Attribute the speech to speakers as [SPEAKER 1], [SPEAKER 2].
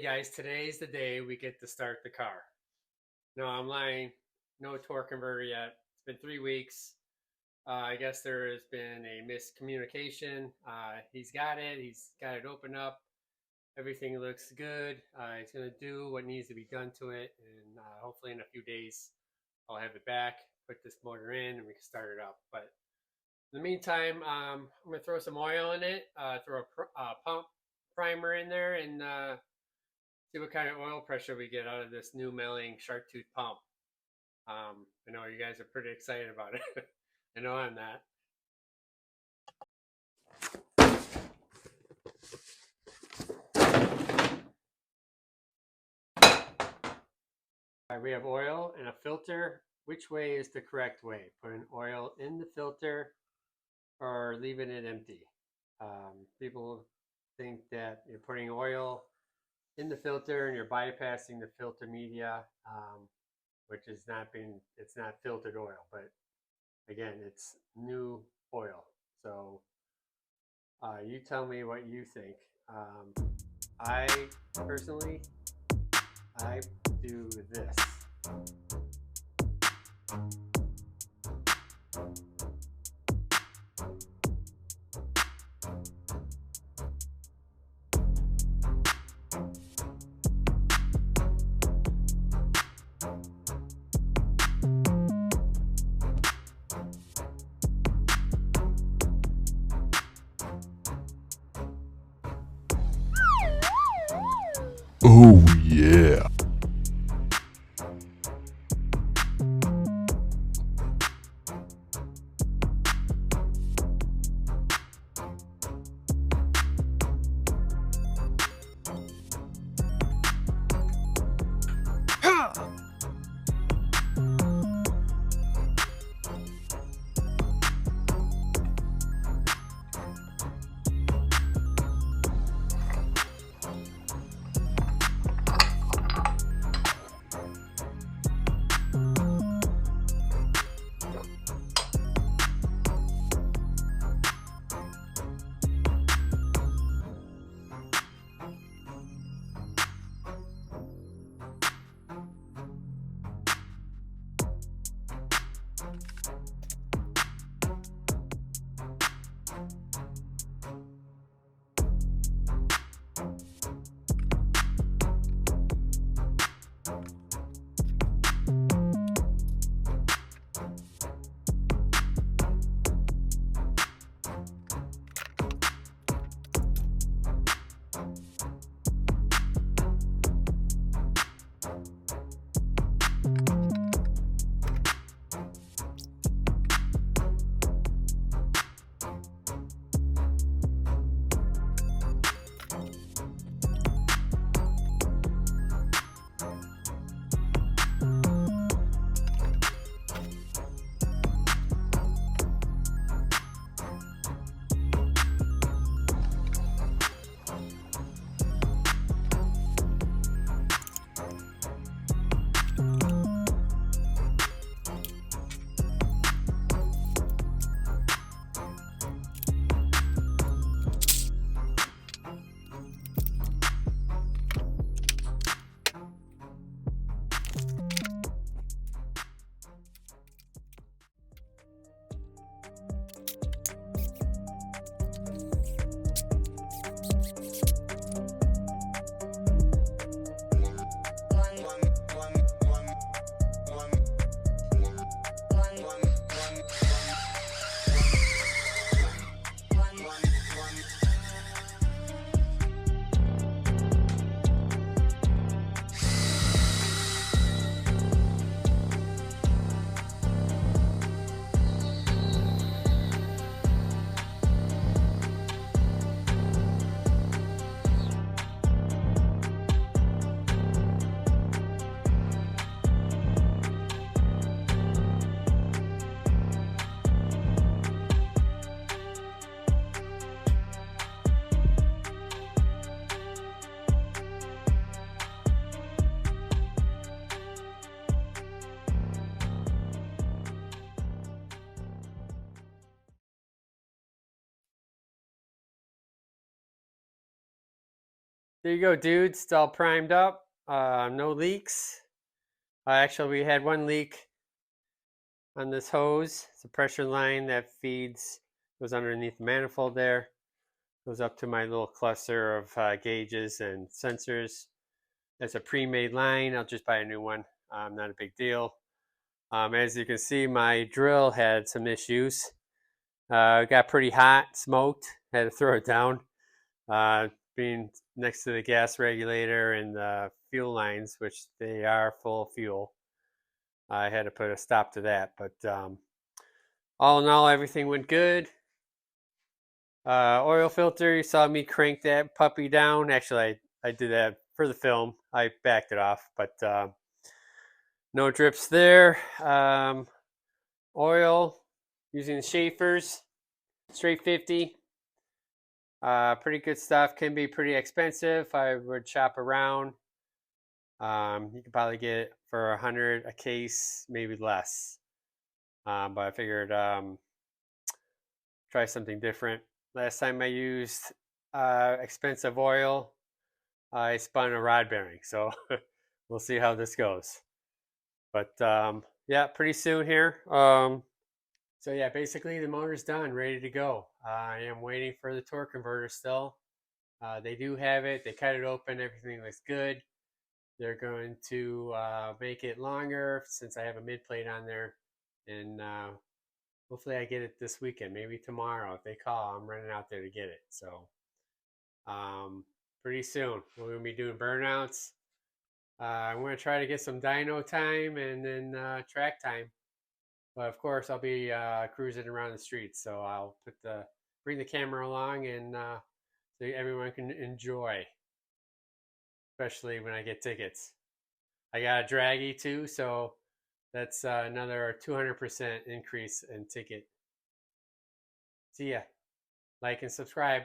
[SPEAKER 1] guys, today's the day we get to start the car. No, I'm lying. No torque converter yet. It's been 3 weeks. I guess there has been a miscommunication. He's got it. He's got it open up. Everything looks good. He's going to do what needs to be done to it. And hopefully in a few days, I'll have it back, put this motor in, and we can start it up. But in the meantime, I'm going to throw some oil in it, throw a pump primer in there, and see what kind of oil pressure we get out of this new Melling shark tooth pump. I know you guys are pretty excited about it. I know I'm not. All right, we have oil and a filter. Which way is the correct way? Putting oil in the filter or leaving it empty? People think that you're putting oil in the filter and you're bypassing the filter media, which is it's not filtered oil, but again, it's new oil. So you tell me what you think. I personally, I do this.
[SPEAKER 2] Oh yeah.
[SPEAKER 1] There you go, dude. It's all primed up. No leaks. Actually, we had one leak on this hose. It's a pressure line that feeds, goes underneath the manifold there, goes up to my little cluster of gauges and sensors. It's a pre-made line. I'll just buy a new one. Not a big deal. As you can see, my drill had some issues. Got pretty hot, smoked. Had to throw it down. Being next to the gas regulator and the fuel lines, which they are full of fuel, I had to put a stop to that. But all in all, everything went good. Oil filter, you saw me crank that puppy down. Actually, I did that for the film. I backed it off, but no drips there. Oil using the Schaefer's straight 50. Pretty good stuff. Can be pretty expensive. I would shop around. You could probably get it for 100 a case, maybe less. But I figured try something different. Last time I used expensive oil, I spun a rod bearing. So we'll see how this goes. But yeah, pretty soon here. So yeah, basically the motor's done, ready to go. I am waiting for the torque converter still. They do have it. They cut it open. Everything looks good. They're going to make it longer since I have a mid plate on there. And hopefully I get it this weekend, maybe tomorrow. If they call, I'm running out there to get it. So pretty soon we're going to be doing burnouts. I'm going to try to get some dyno time and then track time. But of course, I'll be cruising around the streets, so I'll bring the camera along and so everyone can enjoy, especially when I get tickets. I got a draggy too, so that's another 200% increase in ticket. See ya. Like and subscribe.